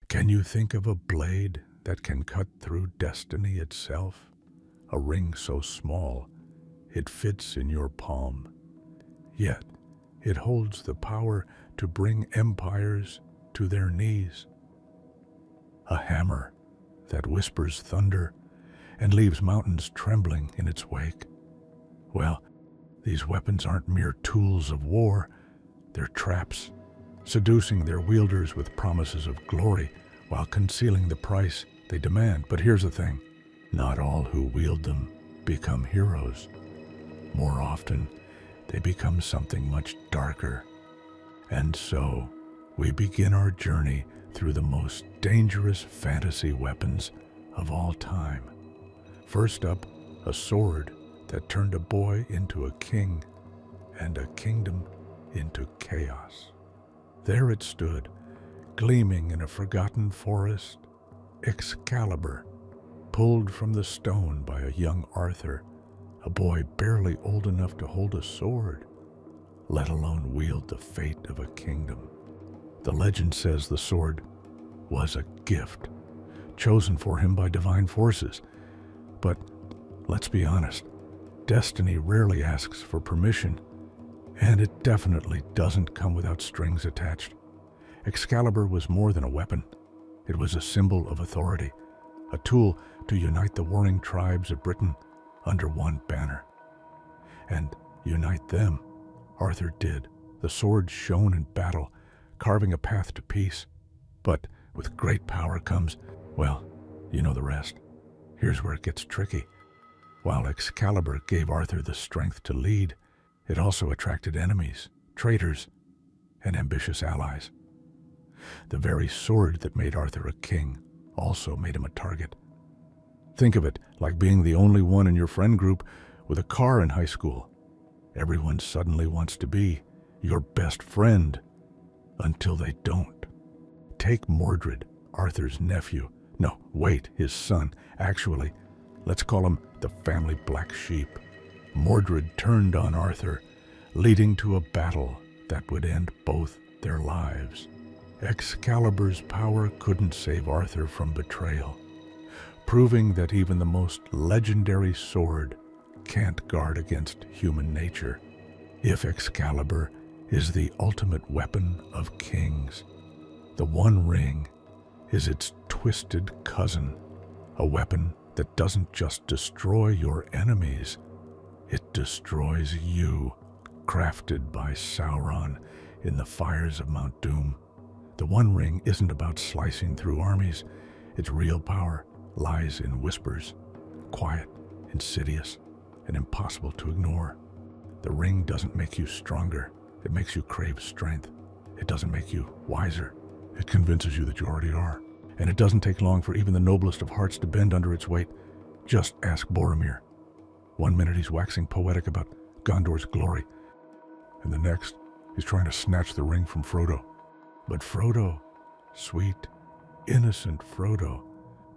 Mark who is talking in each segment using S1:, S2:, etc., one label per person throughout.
S1: Can you think of a blade that can cut through destiny itself? A ring so small, it fits in your palm. Yet, it holds the power to bring empires to their knees. A hammer that whispers thunder and leaves mountains trembling in its wake. Well, these weapons aren't mere tools of war, they're traps, seducing their wielders with promises of glory while concealing the price they demand. But here's the thing, not all who wield them become heroes. More often, they become something much darker. And so, we begin our journey through the most dangerous fantasy weapons of all time. First up, a sword that turned a boy into a king and a kingdom into chaos. There it stood, gleaming in a forgotten forest, Excalibur, pulled from the stone by a young Arthur, a boy barely old enough to hold a sword, let alone wield the fate of a kingdom. The legend says the sword was a gift, chosen for him by divine forces. But let's be honest, destiny rarely asks for permission, and it definitely doesn't come without strings attached. Excalibur was more than a weapon. It was a symbol of authority, a tool to unite the warring tribes of Britain under one banner. And unite them, Arthur did. The sword shone in battle, carving a path to peace. But with great power comes, well, you know the rest. Here's where it gets tricky. While Excalibur gave Arthur the strength to lead, it also attracted enemies, traitors, and ambitious allies. The very sword that made Arthur a king also made him a target. Think of it like being the only one in your friend group with a car in high school. Everyone suddenly wants to be your best friend until they don't. Take Mordred, Arthur's nephew. No, wait, his son. Actually, let's call him the family black sheep. Mordred turned on Arthur, leading to a battle that would end both their lives. Excalibur's power couldn't save Arthur from betrayal, proving that even the most legendary sword can't guard against human nature. If Excalibur is the ultimate weapon of kings, the One Ring is its twisted cousin, a weapon that doesn't just destroy your enemies, it destroys you, crafted by Sauron in the fires of Mount Doom. The One Ring isn't about slicing through armies. Its real power lies in whispers, quiet, insidious, and impossible to ignore. The ring doesn't make you stronger. It makes you crave strength. It doesn't make you wiser. It convinces you that you already are. And it doesn't take long for even the noblest of hearts to bend under its weight. Just ask Boromir. One minute he's waxing poetic about Gondor's glory, and the next he's trying to snatch the ring from Frodo. But Frodo, sweet, innocent Frodo,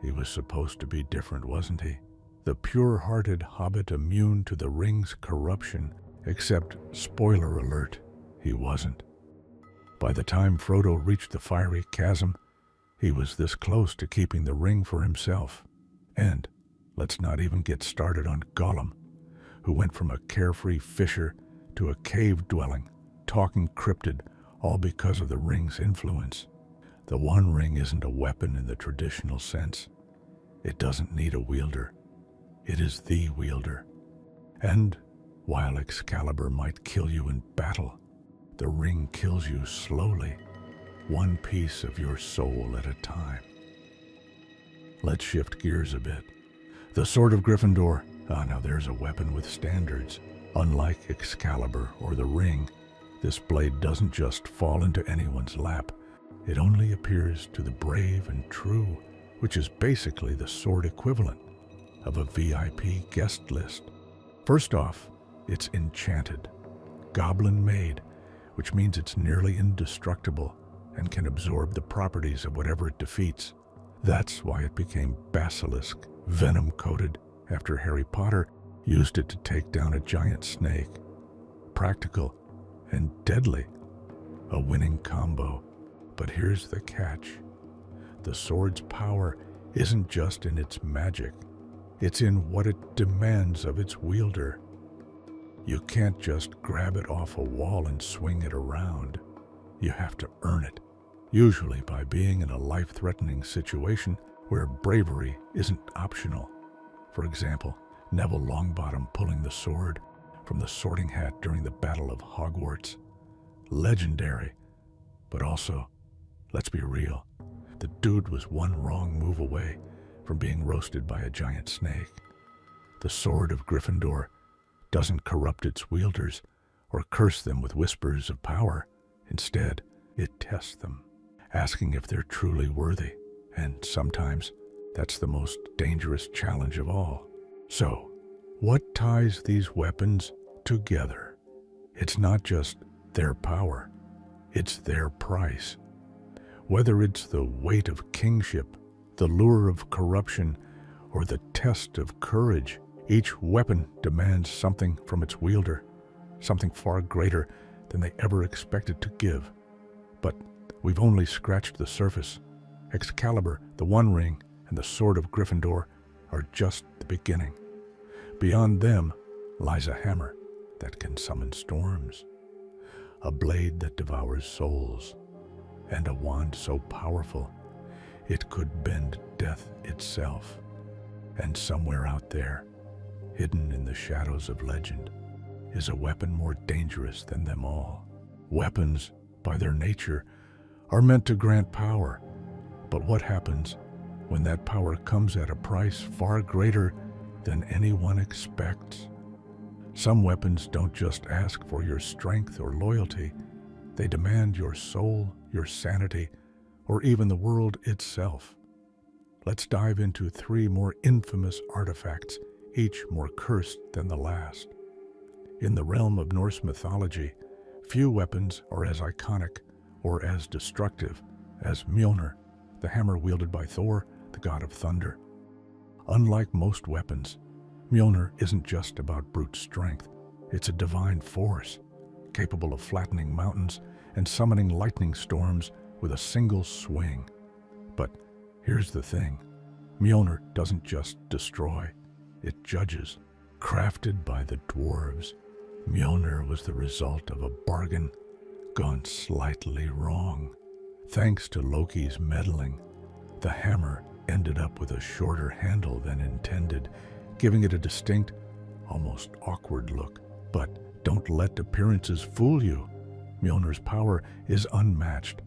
S1: he was supposed to be different, wasn't he? The pure-hearted hobbit immune to the ring's corruption, except, spoiler alert, he wasn't. By the time Frodo reached the fiery chasm, he was this close to keeping the ring for himself. And let's not even get started on Gollum, who went from a carefree fisher to a cave-dwelling, talking cryptid, all because of the ring's influence. The One Ring isn't a weapon in the traditional sense. It doesn't need a wielder. It is the wielder. And while Excalibur might kill you in battle, the ring kills you slowly, one piece of your soul at a time. Let's shift gears a bit. The Sword of Gryffindor. Now there's a weapon with standards. Unlike Excalibur or the ring, this blade doesn't just fall into anyone's lap. It only appears to the brave and true, which is basically the sword equivalent of a VIP guest list. First off, it's enchanted, goblin-made, which means it's nearly indestructible and can absorb the properties of whatever it defeats. That's why it became basilisk, venom-coated, after Harry Potter used it to take down a giant snake. Practical and deadly, a winning combo. But here's the catch. The sword's power isn't just in its magic, it's in what it demands of its wielder. You can't just grab it off a wall and swing it around. You have to earn it, usually by being in a life-threatening situation where bravery isn't optional. For example, Neville Longbottom pulling the sword from the Sorting Hat during the Battle of Hogwarts. Legendary, but also, let's be real, the dude was one wrong move away from being roasted by a giant snake. The sword of Gryffindor doesn't corrupt its wielders or curse them with whispers of power. Instead, it tests them, asking if they're truly worthy. And sometimes, that's the most dangerous challenge of all. So, what ties these weapons together? It's not just their power, it's their price. Whether it's the weight of kingship, the lure of corruption, or the test of courage, each weapon demands something from its wielder, something far greater than they ever expected to give. But we've only scratched the surface. Excalibur, the One Ring, and the Sword of Gryffindor are just the beginning. Beyond them lies a hammer that can summon storms, a blade that devours souls, and a wand so powerful it could bend death itself. And somewhere out there, hidden in the shadows of legend, is a weapon more dangerous than them all. Weapons, by their nature, are meant to grant power. But what happens when that power comes at a price far greater than anyone expects? Some weapons don't just ask for your strength or loyalty. They demand your soul, your sanity, or even the world itself. Let's dive into 3 more infamous artifacts, each more cursed than the last. In the realm of Norse mythology, few weapons are as iconic or as destructive as Mjolnir, the hammer wielded by Thor, the god of thunder. Unlike most weapons, Mjolnir isn't just about brute strength. It's a divine force, capable of flattening mountains and summoning lightning storms with a single swing. But here's the thing, Mjolnir doesn't just destroy, it judges. Crafted by the dwarves, Mjolnir was the result of a bargain gone slightly wrong. Thanks to Loki's meddling, the hammer ended up with a shorter handle than intended, giving it a distinct, almost awkward look. But don't let appearances fool you. Mjolnir's power is unmatched.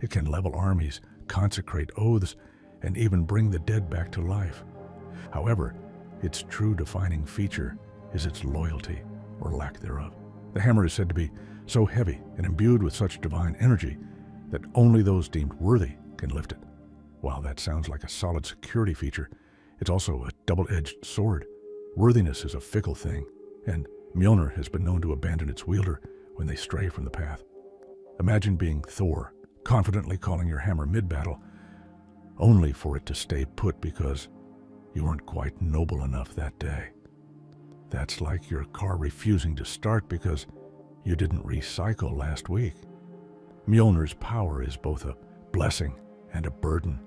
S1: It can level armies, consecrate oaths, and even bring the dead back to life. However, its true defining feature is its loyalty, or lack thereof. The hammer is said to be so heavy and imbued with such divine energy that only those deemed worthy can lift it. While that sounds like a solid security feature, it's also a double-edged sword. Worthiness is a fickle thing, and Mjolnir has been known to abandon its wielder when they stray from the path. Imagine being Thor, confidently calling your hammer mid-battle, only for it to stay put because you weren't quite noble enough that day. That's like your car refusing to start because you didn't recycle last week. Mjolnir's power is both a blessing and a burden.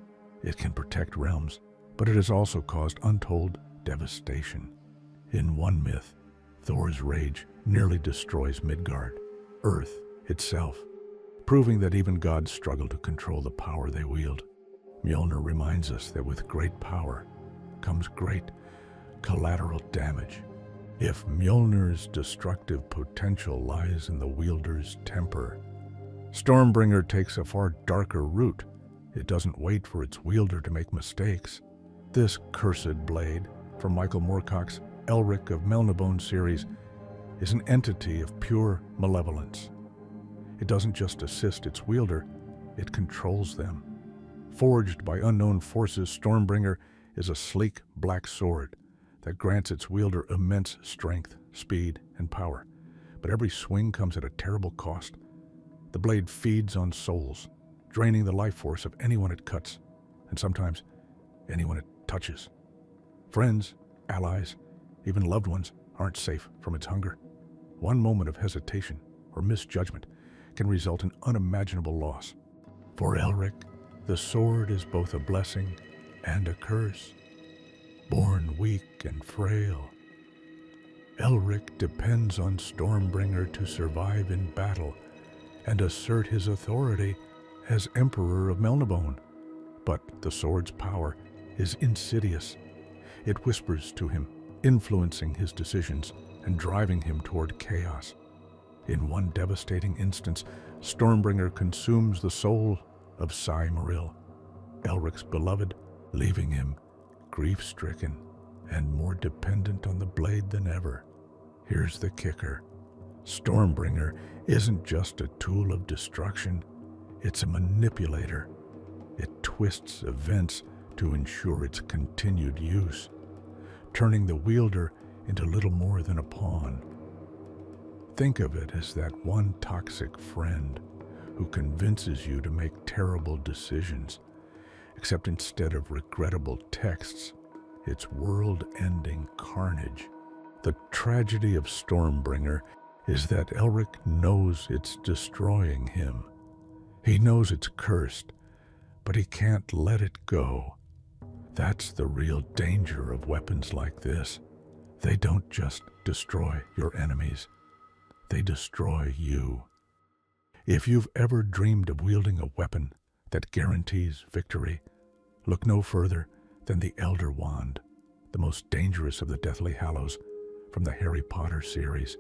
S1: It can protect realms, but it has also caused untold devastation. In one myth, Thor's rage nearly destroys Midgard, Earth itself, proving that even gods struggle to control the power they wield. Mjolnir reminds us that with great power comes great collateral damage. If Mjolnir's destructive potential lies in the wielder's temper, Stormbringer takes a far darker route. It doesn't wait for its wielder to make mistakes. This cursed blade, from Michael Moorcock's Elric of Melnibone series, is an entity of pure malevolence. It doesn't just assist its wielder, it controls them. Forged by unknown forces, Stormbringer is a sleek black sword that grants its wielder immense strength, speed, and power. But every swing comes at a terrible cost. The blade feeds on souls, draining the life force of anyone it cuts, and sometimes anyone it touches. Friends, allies, even loved ones aren't safe from its hunger. One moment of hesitation or misjudgment can result in unimaginable loss. For Elric, The sword is both a blessing and a curse. Born weak and frail, Elric depends on Stormbringer to survive in battle and assert his authority as Emperor of Melnibone. But the sword's power is insidious. It whispers to him, influencing his decisions and driving him toward chaos. In one devastating instance, Stormbringer consumes the soul of Cymoril, Elric's beloved, leaving him grief-stricken and more dependent on the blade than ever. Here's the kicker. Stormbringer isn't just a tool of destruction, it's a manipulator. It twists events to ensure its continued use, turning the wielder into little more than a pawn. Think of it as that one toxic friend who convinces you to make terrible decisions, except instead of regrettable texts, it's world-ending carnage. The tragedy of Stormbringer is that Elric knows it's destroying him. He knows it's cursed, but he can't let it go. That's the real danger of weapons like this. They don't just destroy your enemies, they destroy you. If you've ever dreamed of wielding a weapon that guarantees victory, look no further than the Elder Wand, the most dangerous of the Deathly Hallows from the Harry Potter series.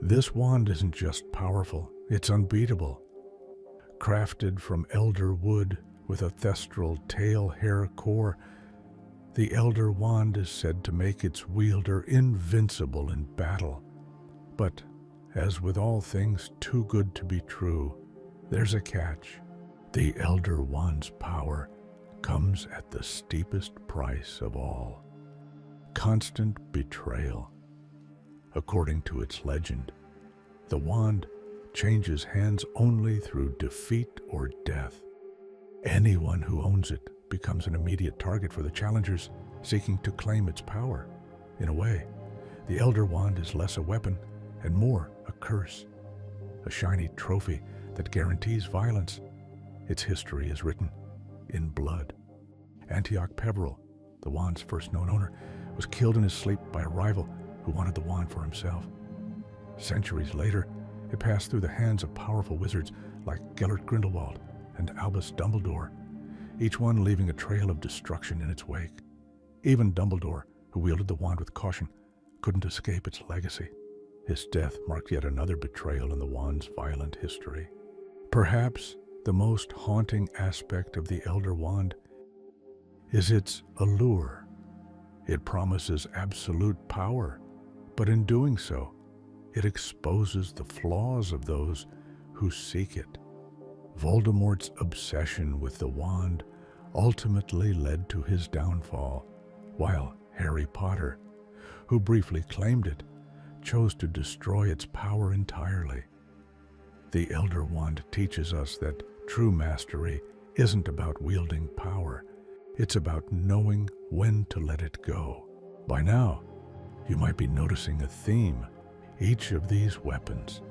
S1: This wand isn't just powerful, it's unbeatable. Crafted from elder wood with a thestral tail-hair core, the Elder Wand is said to make its wielder invincible in battle. But as with all things too good to be true, there's a catch. The Elder Wand's power comes at the steepest price of all: constant betrayal. According to its legend, the wand changes hands only through defeat or death. Anyone who owns it becomes an immediate target for the challengers seeking to claim its power. In a way, the Elder Wand is less a weapon and more a curse, a shiny trophy that guarantees violence. Its history is written in blood. Antioch Peveril, the wand's first known owner, was killed in his sleep by a rival who wanted the wand for himself. Centuries later, it passed through the hands of powerful wizards like Gellert Grindelwald and Albus Dumbledore, each one leaving a trail of destruction in its wake. Even Dumbledore, who wielded the wand with caution, couldn't escape its legacy. His death marked yet another betrayal in the wand's violent history. Perhaps the most haunting aspect of the Elder Wand is its allure. It promises absolute power, but in doing so, it exposes the flaws of those who seek it. Voldemort's obsession with the wand ultimately led to his downfall, while Harry Potter, who briefly claimed it, chose to destroy its power entirely. The Elder Wand teaches us that true mastery isn't about wielding power, it's about knowing when to let it go. By now, you might be noticing a theme. Each of these weapons,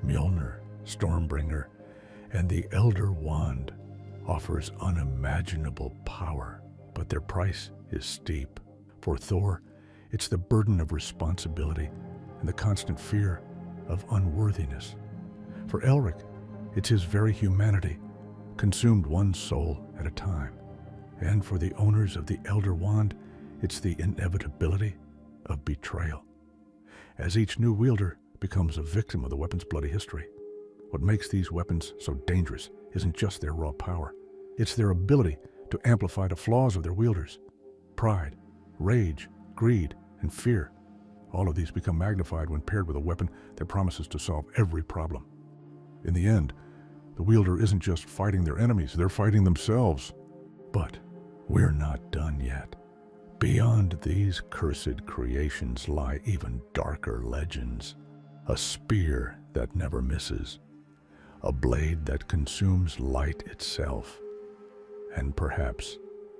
S1: Mjolnir, Stormbringer, and the Elder Wand, offers unimaginable power, but their price is steep. For Thor, it's the burden of responsibility and the constant fear of unworthiness. For Elric, it's his very humanity, consumed one soul at a time. And for the owners of the Elder Wand, it's the inevitability of betrayal. As each new wielder becomes a victim of the weapon's bloody history, what makes these weapons so dangerous isn't just their raw power, it's their ability to amplify the flaws of their wielders. Pride, rage, greed, and fear, all of these become magnified when paired with a weapon that promises to solve every problem. In the end, the wielder isn't just fighting their enemies, they're fighting themselves. But we're not done yet. Beyond these cursed creations lie even darker legends. A spear that never misses, a blade that consumes light itself, and perhaps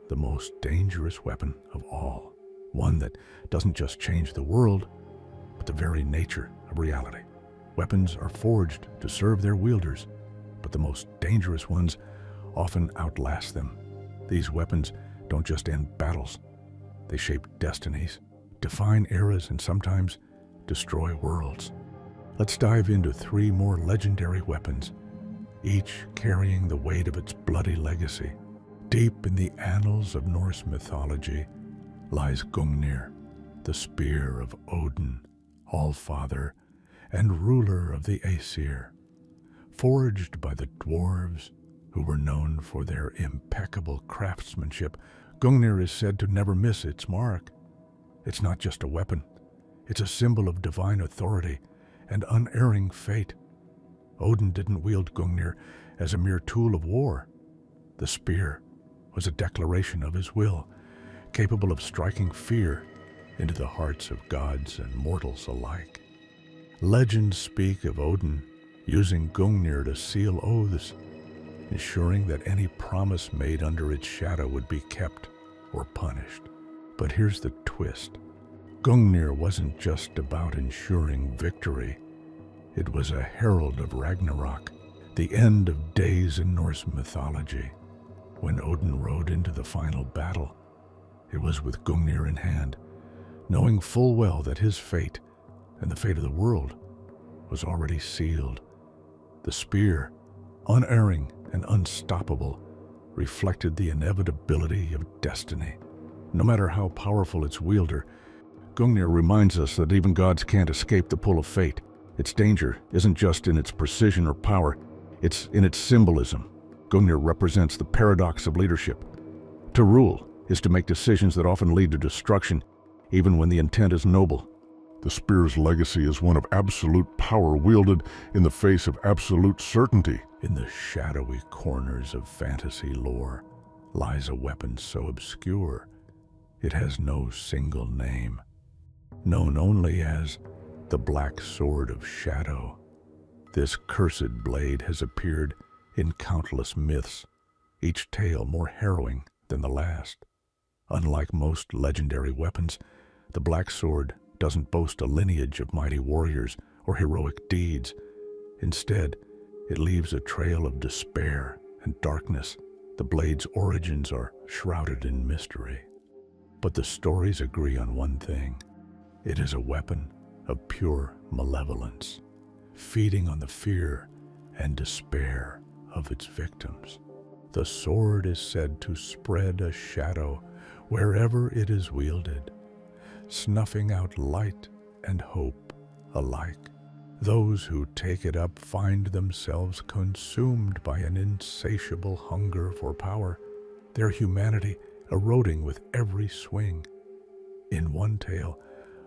S1: the most dangerous weapon of all, one that doesn't just change the world, but the very nature of reality. Weapons are forged to serve their wielders, but the most dangerous ones often outlast them. These weapons don't just end battles, they shape destinies, define eras, and sometimes destroy worlds. Let's dive into 3 more legendary weapons, each carrying the weight of its bloody legacy. Deep in the annals of Norse mythology lies Gungnir, the spear of Odin, All-Father and ruler of the Aesir. Forged by the dwarves, who were known for their impeccable craftsmanship, Gungnir is said to never miss its mark. It's not just a weapon, it's a symbol of divine authority and unerring fate. Odin didn't wield Gungnir as a mere tool of war. The spear was a declaration of his will, capable of striking fear into the hearts of gods and mortals alike. Legends speak of Odin using Gungnir to seal oaths, ensuring that any promise made under its shadow would be kept or punished. But here's the twist. Gungnir wasn't just about ensuring victory. It was a herald of Ragnarok, the end of days in Norse mythology. When Odin rode into the final battle, it was with Gungnir in hand, knowing full well that his fate and the fate of the world was already sealed. The spear, unerring and unstoppable, reflected the inevitability of destiny. No matter how powerful its wielder, Gungnir reminds us that even gods can't escape the pull of fate. Its danger isn't just in its precision or power, it's in its symbolism. Gungnir represents the paradox of leadership. To rule is to make decisions that often lead to destruction, even when the intent is noble. The spear's legacy is one of absolute power wielded in the face of absolute certainty. In the shadowy corners of fantasy lore lies a weapon so obscure it has no single name. Known only as the Black Sword of Shadow, this cursed blade has appeared in countless myths, each tale more harrowing than the last. Unlike most legendary weapons, the Black Sword doesn't boast a lineage of mighty warriors or heroic deeds. Instead, it leaves a trail of despair and darkness. The blade's origins are shrouded in mystery. But the stories agree on one thing. It is a weapon of pure malevolence, feeding on the fear and despair of its victims. The sword is said to spread a shadow wherever it is wielded, snuffing out light and hope alike. Those who take it up find themselves consumed by an insatiable hunger for power, their humanity eroding with every swing. In one tale,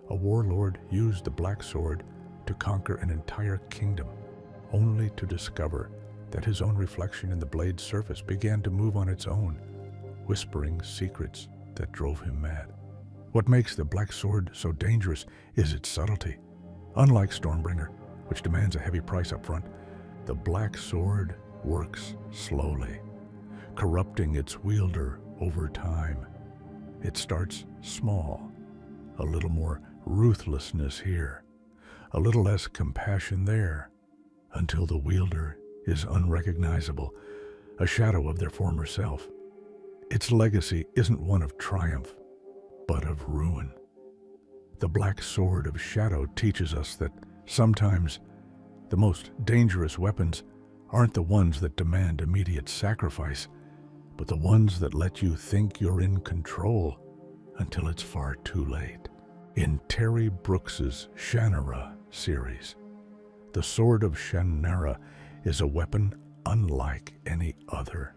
S1: a warlord used the Black Sword to conquer an entire kingdom, only to discover that his own reflection in the blade's surface began to move on its own, whispering secrets that drove him mad. What makes the Black Sword so dangerous is its subtlety. Unlike Stormbringer, which demands a heavy price up front, the Black Sword works slowly, corrupting its wielder over time. It starts small, a little more ruthlessness here, a little less compassion there, until the wielder is unrecognizable, a shadow of their former self. Its legacy isn't one of triumph, but of ruin. The Black Sword of Shadow teaches us that sometimes the most dangerous weapons aren't the ones that demand immediate sacrifice, but the ones that let you think you're in control until it's far too late. In Terry Brooks's Shannara series, the Sword of Shannara is a weapon unlike any other.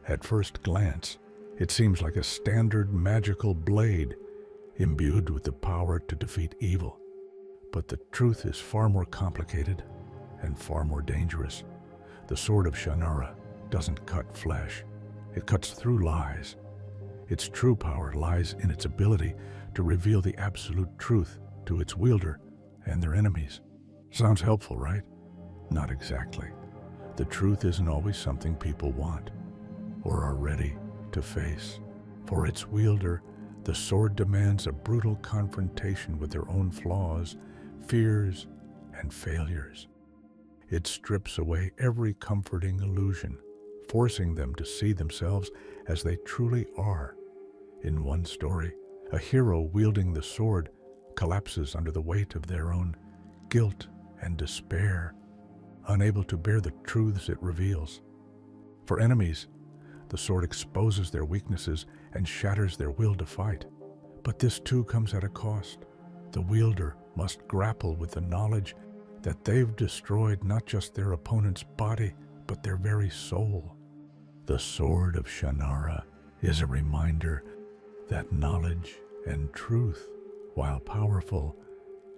S1: At first glance, it seems like a standard magical blade imbued with the power to defeat evil. But the truth is far more complicated and far more dangerous. The Sword of Shannara doesn't cut flesh. It cuts through lies. Its true power lies in its ability to reveal the absolute truth to its wielder and their enemies. Sounds helpful, right? Not exactly. The truth isn't always something people want or are ready to face. For its wielder, the sword demands a brutal confrontation with their own flaws, fears, and failures. It strips away every comforting illusion, forcing them to see themselves as they truly are. In one story, a hero wielding the sword collapses under the weight of their own guilt and despair, unable to bear the truths it reveals. For enemies, the sword exposes their weaknesses and shatters their will to fight. But this too comes at a cost. The wielder must grapple with the knowledge that they've destroyed not just their opponent's body, but their very soul. The sword of Shannara is a reminder that knowledge and truth, while powerful,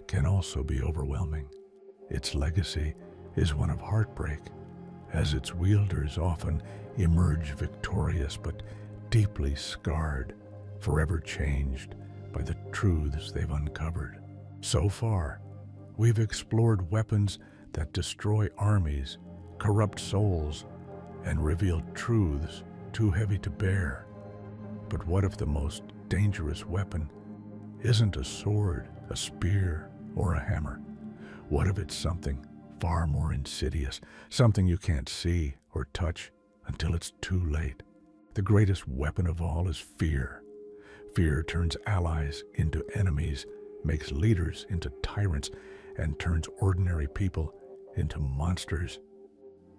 S1: can also be overwhelming. Its legacy is one of heartbreak, as its wielders often emerge victorious but deeply scarred, forever changed by the truths they've uncovered. So far, we've explored weapons that destroy armies, corrupt souls, and reveal truths too heavy to bear. But what if the most dangerous weapon isn't a sword, a spear, or a hammer? What if it's something far more insidious, something you can't see or touch until it's too late? The greatest weapon of all is fear. Fear turns allies into enemies, makes leaders into tyrants, and turns ordinary people into monsters.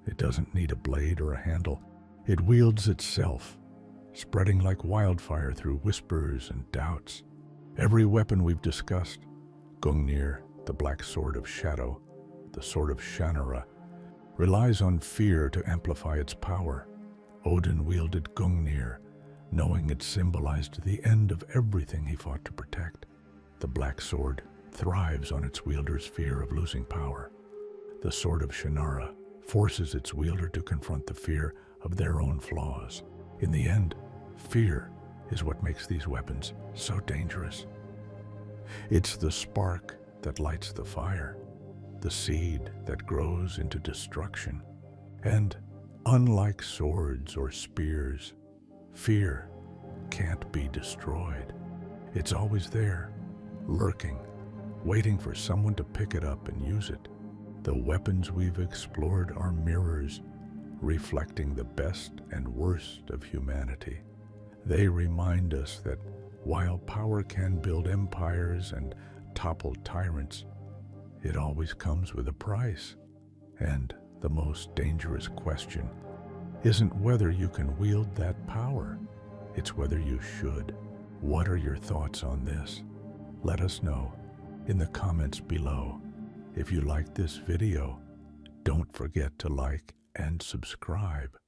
S1: It doesn't need a blade or a handle. It wields itself, spreading like wildfire through whispers and doubts. Every weapon we've discussed, Gungnir, the black sword of shadow, the sword of Shannara, relies on fear to amplify its power. Odin wielded Gungnir, knowing it symbolized the end of everything he fought to protect. The black sword thrives on its wielder's fear of losing power. The sword of Shannara forces its wielder to confront the fear of their own flaws. In the end, fear is what makes these weapons so dangerous. It's the spark that lights the fire, the seed that grows into destruction. And unlike swords or spears, fear can't be destroyed. It's always there, lurking, waiting for someone to pick it up and use it. The weapons we've explored are mirrors, reflecting the best and worst of humanity. They remind us that while power can build empires and topple tyrants, it always comes with a price. And the most dangerous question isn't whether you can wield that power, it's whether you should. What are your thoughts on this? Let us know in the comments below. If you liked this video, don't forget to like and subscribe.